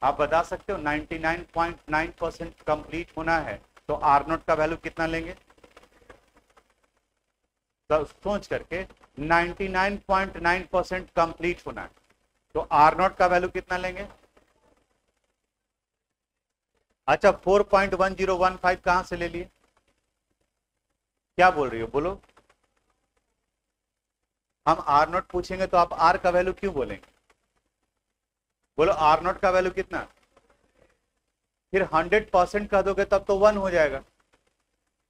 आप बता सकते हो 99.9% कंप्लीट होना है तो आर नोट का वैल्यू कितना लेंगे, तो सोच करके 99.9% कंप्लीट होना है तो आर नोट का वैल्यू कितना लेंगे। अच्छा 4.1015 कहां से ले लिए, क्या बोल रही हो बोलो। हम आर नोट पूछेंगे तो आप आर का वैल्यू क्यों बोलेंगे, बोलो आर नोट का वैल्यू कितना, फिर 100% कह दोगे तब तो 1 हो जाएगा,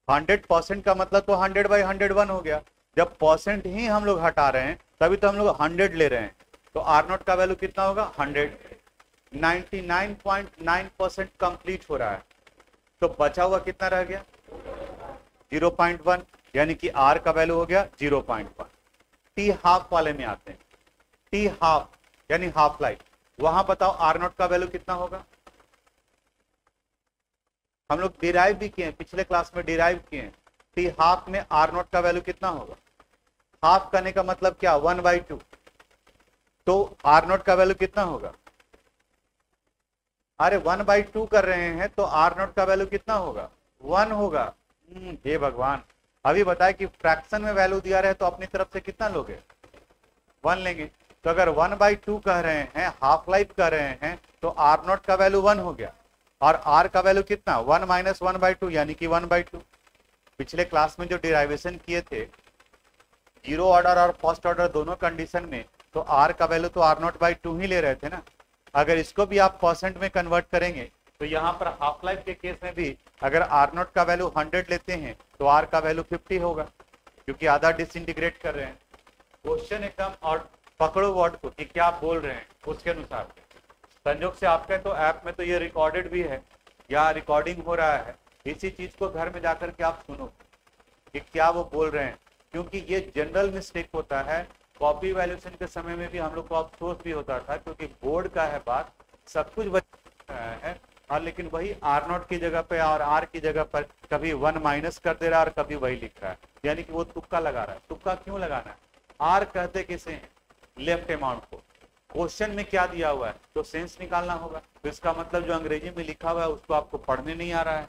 100% का मतलब तो 100/101 हो गया, जब परसेंट ही हम लोग हटा रहे हैं तभी तो हम लोग 100 ले रहे हैं, तो आर नोट का वैल्यू कितना होगा 100। 99.9% कंप्लीट हो रहा है तो बचा हुआ कितना रह गया 0.1, यानी कि आर का वैल्यू हो गया 0.1। टी हाफ वाले में आते हैं, टी हाफ यानी हाफ लाइफ, वहां बताओ आर नोट का वैल्यू कितना होगा। हम लोग डिराइव भी किए, पिछले क्लास में डिराइव किए, टी हाफ में आर नोट का वैल्यू कितना होगा, हाफ करने का मतलब क्या 1/2, तो आर नोट का वैल्यू कितना होगा, अरे 1/2 कर रहे हैं तो आर नोट का वैल्यू कितना होगा 1 होगा। हे भगवान, अभी बताए कि फ्रैक्शन में वैल्यू दिया रहे तो अपनी तरफ से कितना लोगे 1 लेंगे, तो अगर 1/2 कह रहे हैं, हाफ लाइफ कह रहे हैं तो आर नोट का वैल्यू 1 हो गया और आर का वैल्यू कितना 1 - 1/2 यानी कि 1/2। पिछले क्लास में जो डिराइवेशन किए थे जीरो ऑर्डर और फर्स्ट ऑर्डर दोनों कंडीशन में, तो आर का वैल्यू तो R0/2 ही ले रहे थे ना। अगर इसको भी आप परसेंट में कन्वर्ट करेंगे तो यहाँ पर हाफ लाइफ के केस में भी अगर R0 का वैल्यू 100 लेते हैं तो R का वैल्यू 50 होगा, क्योंकि आधा डिसइंटीग्रेट कर रहे हैं। क्वेश्चन एकदम और पकड़ो वर्ड को कि क्या आप बोल रहे हैं उसके अनुसार। संयोग से आपके तो ऐप में तो ये रिकॉर्डेड भी है या रिकॉर्डिंग हो रहा है, इसी चीज को घर में जाकर के आप सुनो कि क्या वो बोल रहे हैं, क्योंकि ये जनरल मिस्टेक होता है। कॉपी वैल्यूएशन के समय में भी हम लोग को अफसोस भी होता था, क्योंकि बोर्ड का है बात, सब कुछ है और लेकिन वही R0 की जगह पे और R की जगह पर कभी 1 माइनस कर दे रहा है और कभी वही लिख रहा है, यानी कि वो तुक्का लगा रहा है। तुक्का क्यों लगाना है, R कहते किसे हैं, लेफ्ट अमाउंट को। क्वेश्चन में क्या दिया हुआ है तो सेंस निकालना होगा, तो इसका मतलब जो अंग्रेजी में लिखा हुआ है उसको आपको पढ़ने नहीं आ रहा है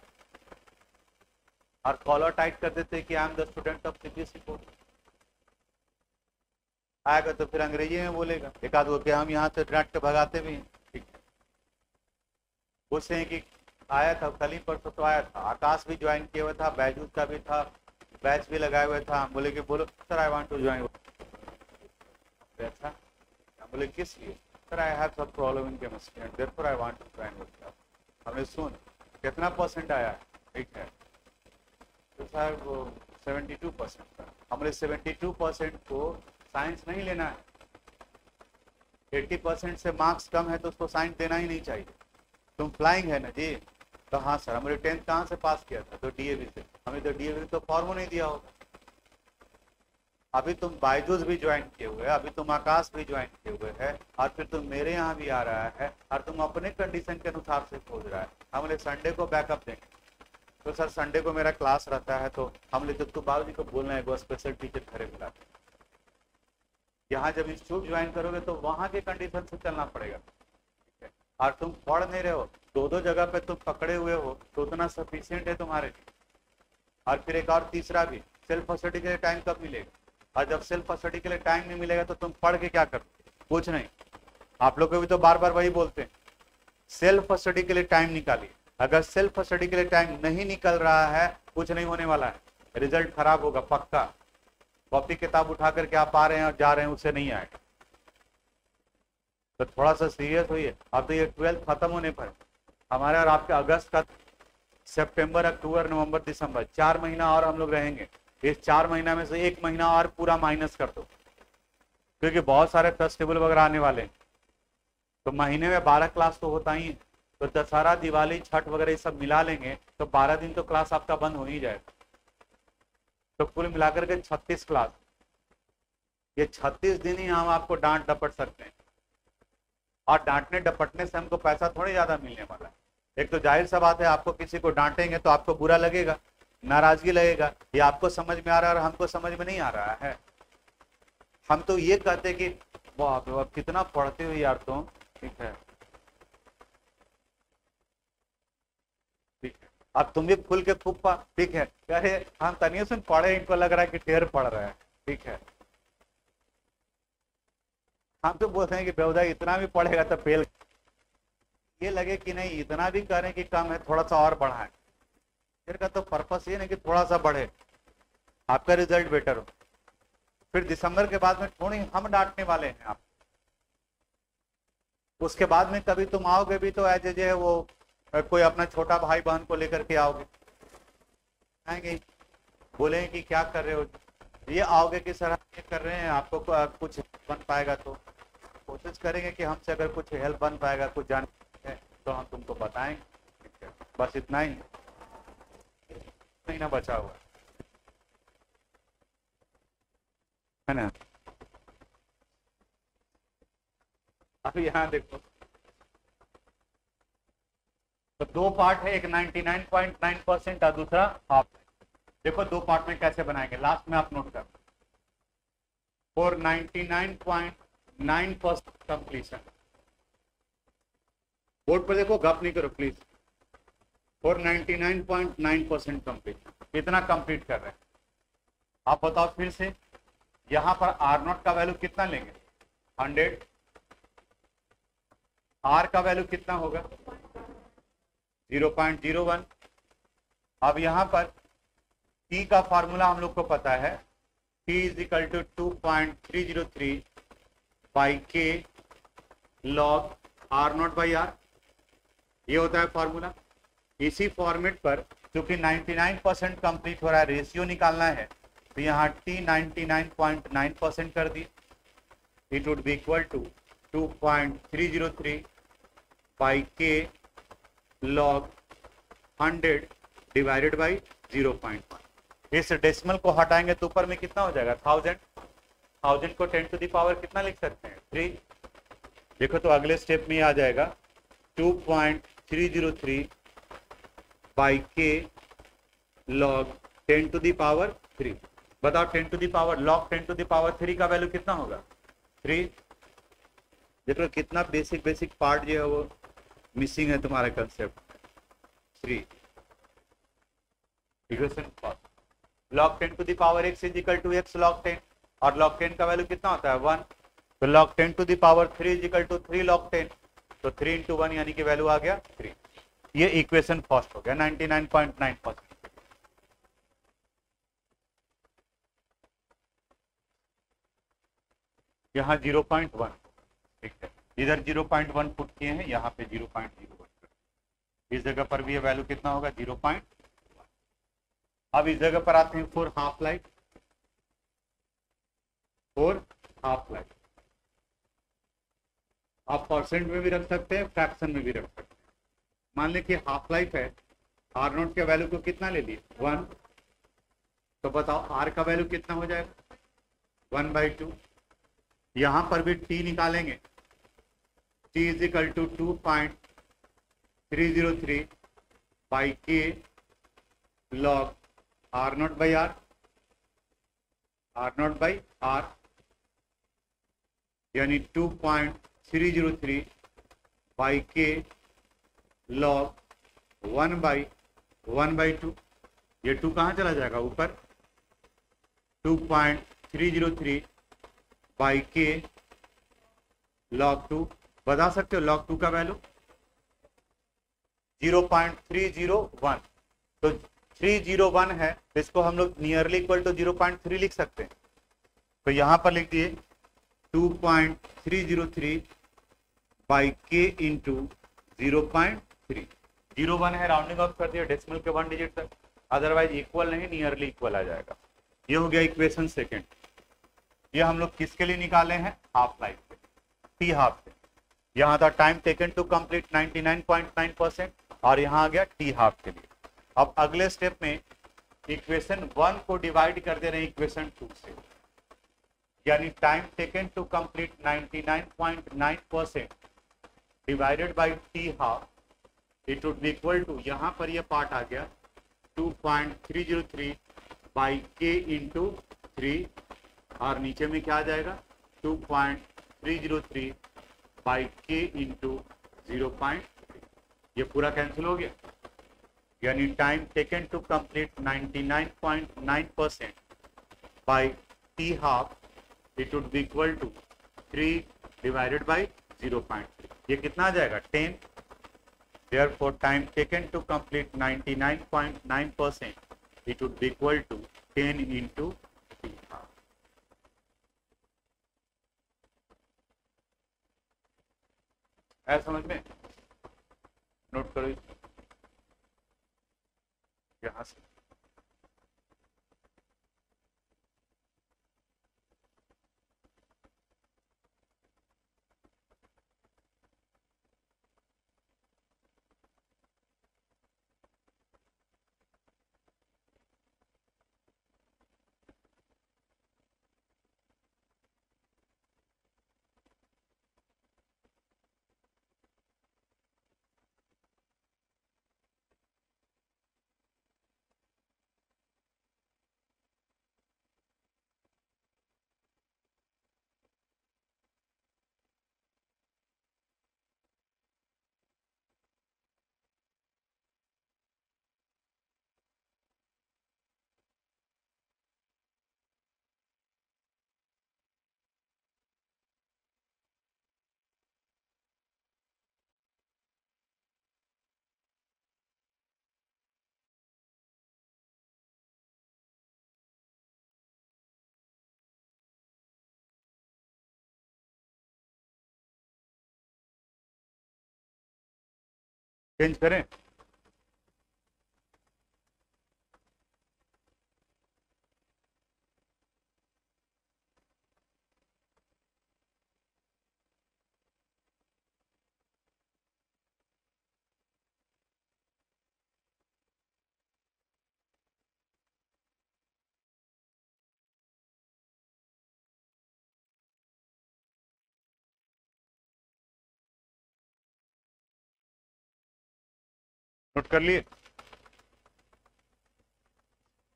और कॉलर टाइट कर देते कि I am the student of CBSE board. आएगा तो फिर अंग्रेजी में बोलेगा, एक आध को क्या हम यहाँ से डांट के भगाते भी हैं। ठीक है, पूछते हैं कि आया था कल ही परसों तो आया था, आकाश भी ज्वाइन किया हुआ था, बैजूस का भी था, बैच भी लगाए हुए था। हम बोले कि बोलो sir I want to join. अच्छा, हम बोले किस लिए? Sir I have some problem in chemistry and therefore I want to join with you. हमने सुन कितना परसेंट आया? ठीक है, तो सर वो 72% का। हमने 72% को साइंस नहीं लेना है, 80% से मार्क्स कम है तो उसको साइंस देना ही नहीं चाहिए। तुम फ्लाइंग है ना जी? तो हाँ सर, हमने 10th कहाँ से पास किया था? तो डीएवी से। हमें तो डीएवी तो फॉर्म नहीं दिया होगा। अभी तुम बायजूस भी ज्वाइन किए हुए, अभी तुम आकाश भी ज्वाइन किए हुए है, और फिर तुम मेरे यहाँ भी आ रहा है और तुम अपने कंडीशन के अनुसार से खोज रहा है। हमने संडे को बैकअप देंगे, तो सर संडे को मेरा क्लास रहता है, तो हमने जब तो बाबू जी को बोलना है वो स्पेशल टीचर घरे बुला। यहाँ जब इंस्टीट्यूट ज्वाइन करोगे तो वहाँ के कंडीशन से चलना पड़ेगा। और तुम पढ़ नहीं रहे हो, दो दो जगह पे तुम पकड़े हुए हो, तो उतना सफिशियंट है तुम्हारे लिए। और फिर एक और तीसरा भी, सेल्फ स्टडी के लिए टाइम कब मिलेगा? और जब सेल्फ स्टडी के लिए टाइम नहीं मिलेगा तो तुम पढ़ के क्या करोगे? कुछ नहीं। आप लोग को भी तो बार बार वही बोलते हैं, सेल्फ स्टडी के लिए टाइम निकालिए। अगर सेल्फ स्टडी के लिए टाइम नहीं निकल रहा है, कुछ नहीं होने वाला है, रिजल्ट खराब होगा पक्का। कॉपी किताब उठा करके आप आ रहे हैं और जा रहे हैं, उससे नहीं आएगा। तो थोड़ा सा सीरियस होइए। अब तो ये 12th खत्म होने पर हमारे और आपके अगस्त का, सितंबर, अक्टूबर, नवंबर, दिसंबर 4 महीना और हम लोग रहेंगे। इस 4 महीना में से 1 महीना और पूरा माइनस कर दो, क्योंकि बहुत सारे फेस्टिवल वगैरह आने वाले हैं। तो महीने में 12 क्लास तो होता ही है, तो दशहरा, दिवाली, छठ वगैरह ये सब मिला लेंगे तो 12 दिन तो क्लास आपका बंद हो ही जाएगा। तो कुल मिलाकर के 36 क्लास। ये 36 दिन ही हम आपको डांट डपट सकते हैं, और डांटने डपटने से हमको पैसा थोड़ी ज्यादा मिलने वाला है। एक तो जाहिर सा बात है, आपको किसी को डांटेंगे तो आपको बुरा लगेगा, नाराजगी लगेगा, ये आपको समझ में आ रहा है और हमको समझ में नहीं आ रहा है। हम तो ये कहते कि वाह कितना पढ़ते हो यार तुम। ठीक है, ठीक है, अब तुम भी खुल के खूब ठीक है, अरे हम तनियों से पढ़े, इनको लग रहा है कि ढेर पढ़ रहे हैं। ठीक है, हम तो बोलते हैं कि बेवदा इतना भी पढ़ेगा तो फेल। ये लगे कि नहीं इतना भी करें कि कम है, थोड़ा सा और बढ़ाएं। फिर का तो पर्पस ये नहीं कि थोड़ा सा बढ़े, आपका रिजल्ट बेटर हो। फिर दिसंबर के बाद में थोड़ी हम डांटने वाले हैं आप। उसके बाद में कभी तुम आओगे भी तो एज ए वो कोई अपना छोटा भाई बहन को लेकर के आओगे, आएंगे बोलेंगे कि क्या कर रहे हो, ये आओगे कि सर ये कर रहे हैं, आपको कुछ बन पाएगा तो कोशिश करेंगे कि हमसे अगर कुछ हेल्प बन पाएगा, कुछ जान तो हम तुमको बताएंगे। बस इतना ही, महीना बचा हुआ है ना। अब यहाँ देखो, तो 2 पार्ट है, एक 99.9% और दूसरा हाफ। देखो 2 पार्ट में कैसे बनाएंगे, लास्ट में आप नोट कर। फॉर 99.9% कंप्लीशन, बोर्ड पर देखो, गप नहीं करो प्लीज। फॉर 99.9% कंप्लीशन, कितना कंप्लीट कर रहे हैं आप बताओ फिर से। यहां पर R0 का वैल्यू कितना लेंगे? 100। R का वैल्यू कितना होगा? 0.01। अब यहां पर T का फॉर्मूला हम लोग को पता है, T is equal to 2.303 by K log R0 by R, ये होता है फॉर्मूला। इसी फॉर्मेट पर क्योंकि 99% कंप्लीट हो रहा है, रेशियो निकालना है, तो यहाँ T 99.9% कर दिए। It would be equal to 2.303 by K log 100 divided by 0.1। इस डेसिमल को हटाएंगे तो ऊपर में कितना हो जाएगा? 1000 को 10 टू द पावर कितना लिख सकते हैं? 3। देखो तो अगले स्टेप में आ जाएगा 2.303 by K log 10 to the power 3। बताओ 10 to the power log 10 to the power 3 का वैल्यू कितना होगा? 3। देखो कितना बेसिक पार्ट जो है वो मिसिंग है तुम्हारा concept. 3 equation log 10 to the power x is equal to x log 10। और log 10 का वैल्यू कितना होता है 1, तो log 10 to the power 3 is equal to 3 log 10, तो 3 इंटू 1 यानी कि वैल्यू आ गया 3। ये इक्वेशन फर्स्ट हो गया 99.9%। यहाँ 0.1, ठीक है, इधर 0.1 पुट किए हैं, यहाँ पे 0.01, इस जगह पर भी ये वैल्यू कितना होगा 0.1। अब इस जगह पर आते हैं for half life, for half life आप परसेंट में भी रख सकते हैं, फ्रैक्शन में भी रख सकते हैं। मान लें कि हाफ लाइफ है, आर नोट के वैल्यू को कितना ले लिए 1, तो बताओ आर का वैल्यू कितना हो जाएगा 1/2। यहां पर भी टी निकालेंगे, T is equal to 2.303 by K log R not by R, R not by R, यानी 2.303 बाई के लॉग 1/2। ये 2 कहाँ चला जाएगा ऊपर, 2.303 बाई के लॉग 2। बता सकते हो लॉग 2 का वैल्यू 0.301, तो 301 है, तो इसको हम लोग नियरली इक्वल टू 0.3 लिख सकते हैं। तो यहां पर लिख दिए 2.303 बाई के इंटू 0.3। 01 है, राउंडिंग ऑफ कर दिया डेसिमल के 1 डिजिट तक, अदरवाइज इक्वल नहीं नियरली इक्वल आ जाएगा। ये हो गया इक्वेशन सेकेंड। ये हम लोग किसके लिए निकाले हैं, हाफ लाइफ के, टी हाफ के। यहाँ था टाइम टेकन टू कंप्लीट 99.9% और यहाँ आ गया टी हाफ के लिए। अब अगले स्टेप में इक्वेशन 1 को डिवाइड कर दे रहे हैं इक्वेशन 2 से, यानी time taken to complete 99.9% divided by T half, it would be equal to, यहाँ पर ये पार्ट आ गया 2.303 बाई के इंटू 3, और नीचे में क्या आ जाएगा 2.303 बाई के इंटू 0.3। ये पूरा कैंसिल हो गया, यानी time taken to complete 99.9% by T half, it would be equal to 3 divided by 0.3। ये कितना आ जाएगा 10। Therefore, time taken to complete 99.9%, it would be equal to 10 into T half. ऐसा समझ में, नोट करो यहाँ से। चेंज करें, नोट कर लिए।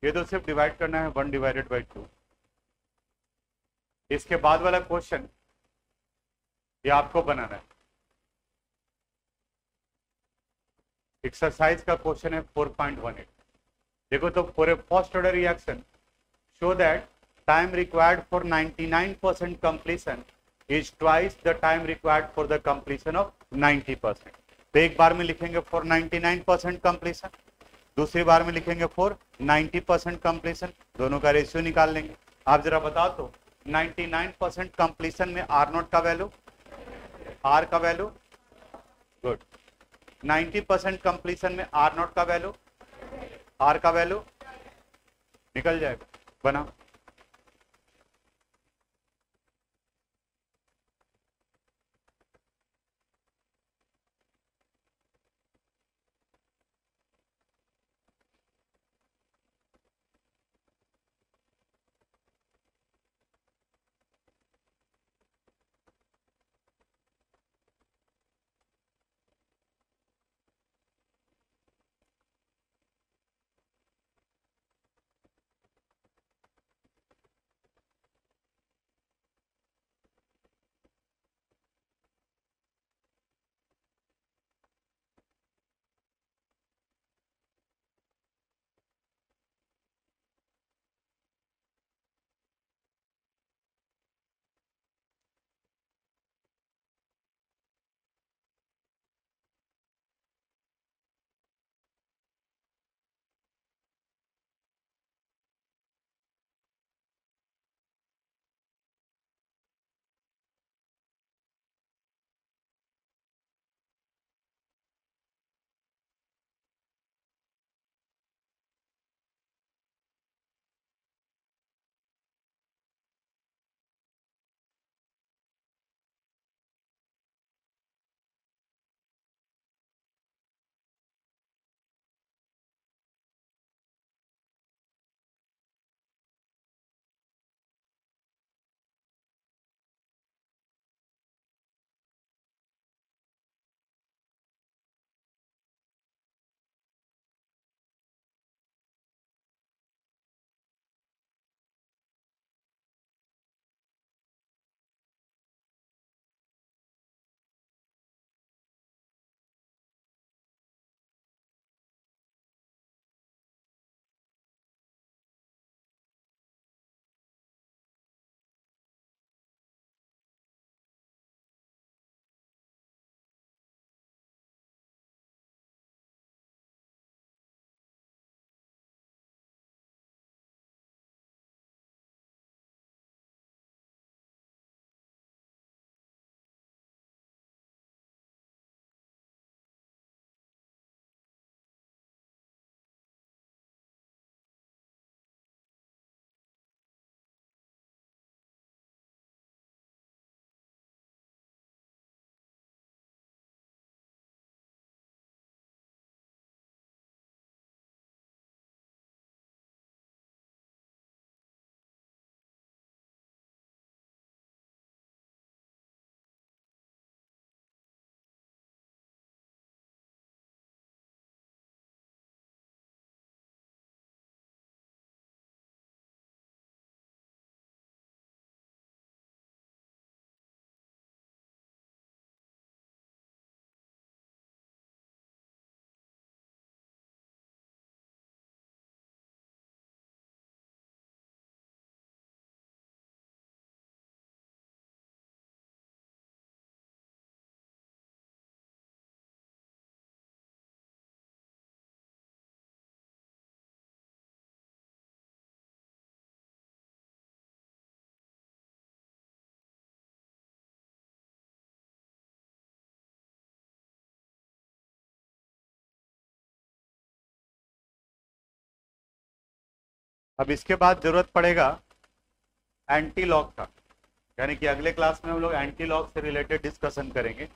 ये तो सिर्फ डिवाइड करना है 1 डिवाइडेड बाई 2। इसके बाद वाला क्वेश्चन ये आपको बनाना है। एक्सरसाइज का क्वेश्चन है 4.18। देखो, तो for a first order reaction show that time required for 99% completion is twice the time required for the completion of 90%. तो एक बार में लिखेंगे for 99% completion, दूसरी बार में लिखेंगे for 90% completion, दोनों का रेशियो निकाल लेंगे। आप जरा बताओ तो 99% completion में R नॉट का वैल्यू, R का वैल्यू, गुड। 90% completion में R नॉट का वैल्यू, R का वैल्यू निकल जाएगा, बना। अब इसके बाद जरूरत पड़ेगा एंटी लॉग का, यानी कि अगले क्लास में हम लोग एंटी लॉग से रिलेटेड डिस्कशन करेंगे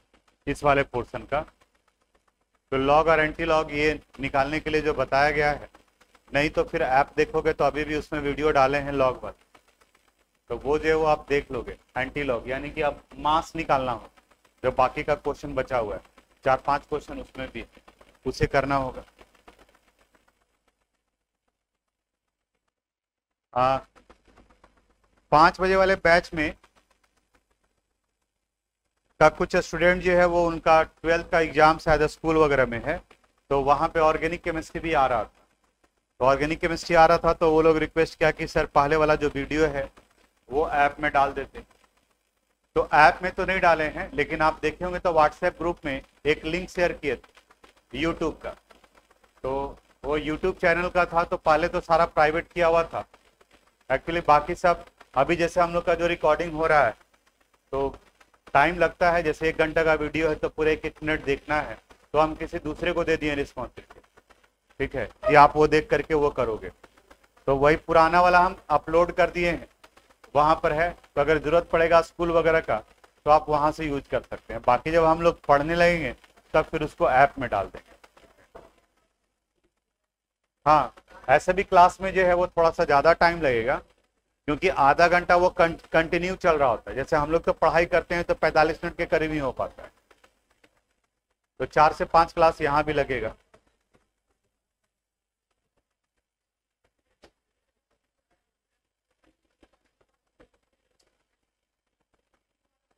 इस वाले पोर्शन का। तो लॉग और एंटी लॉग ये निकालने के लिए जो बताया गया है, नहीं तो फिर ऐप देखोगे तो अभी भी उसमें वीडियो डाले हैं लॉग पर, तो वो जो है वो आप देख लोगे। एंटी लॉग यानी कि अब मास निकालना हो, जो बाकी का क्वेश्चन बचा हुआ है 4-5 क्वेश्चन उसमें भी उसे करना होगा। 5 बजे वाले बैच में का कुछ स्टूडेंट जो है वो उनका 12th का एग्जाम शायद स्कूल वगैरह में है, तो वहाँ पे ऑर्गेनिक केमिस्ट्री भी आ रहा था। तो ऑर्गेनिक केमिस्ट्री आ रहा था तो वो लोग रिक्वेस्ट किया कि सर पहले वाला जो वीडियो है वो ऐप में डाल देते। तो ऐप में तो नहीं डाले हैं, लेकिन आप देखे होंगे तो व्हाट्सएप ग्रुप में एक लिंक शेयर किए थे यूट्यूब का। तो वो यूट्यूब चैनल का था, तो पहले तो सारा प्राइवेट किया हुआ था एक्चुअली। बाकी सब अभी जैसे हम लोग का जो रिकॉर्डिंग हो रहा है तो टाइम लगता है, जैसे 1 घंटा का वीडियो है तो पूरे 1 मिनट देखना है, तो हम किसी दूसरे को दे दिए रिस्पॉन्सिबिलिटी, ठीक है, कि आप वो देख करके वो करोगे। तो वही पुराना वाला हम अपलोड कर दिए हैं, वहाँ पर है। तो अगर ज़रूरत पड़ेगा स्कूल वगैरह का तो आप वहाँ से यूज कर सकते हैं। बाकी जब हम लोग पढ़ने लगेंगे तब फिर उसको ऐप में डाल देंगे। हाँ, ऐसे भी क्लास में जो है वो थोड़ा सा ज़्यादा टाइम लगेगा, क्योंकि आधा घंटा वो कंटिन्यू चल रहा होता है। जैसे हम लोग तो पढ़ाई करते हैं तो 45 मिनट के करीब ही हो पाता है, तो 4 से 5 क्लास यहाँ भी लगेगा।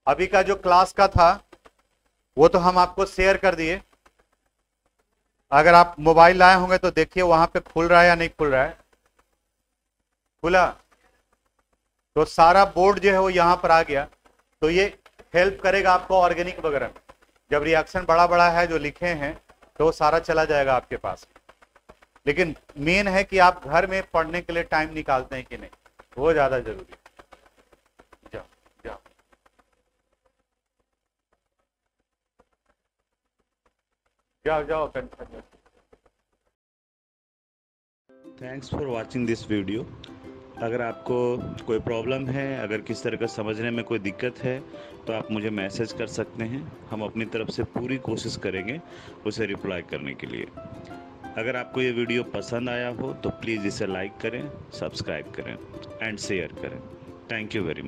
अभी का जो क्लास का था वो तो हम आपको शेयर कर दिए। अगर आप मोबाइल लाए होंगे तो देखिए वहां पे खुल रहा है या नहीं खुल रहा है। खुला तो सारा बोर्ड जो है वो यहाँ पर आ गया। तो ये हेल्प करेगा आपको ऑर्गेनिक वगैरह में। जब रिएक्शन बड़ा बड़ा है जो लिखे हैं तो वो सारा चला जाएगा आपके पास। लेकिन मेन है कि आप घर में पढ़ने के लिए टाइम निकालते हैं कि नहीं, वो ज़्यादा जरूरी है। जाओ जाओ जाओ जाओ। Thanks for watching this video. अगर आपको कोई प्रॉब्लम है, अगर किस तरह का समझने में कोई दिक्कत है, तो आप मुझे मैसेज कर सकते हैं। हम अपनी तरफ से पूरी कोशिश करेंगे उसे रिप्लाई करने के लिए। अगर आपको ये वीडियो पसंद आया हो तो प्लीज़ इसे लाइक करें, सब्सक्राइब करें एंड शेयर करें। Thank you very much.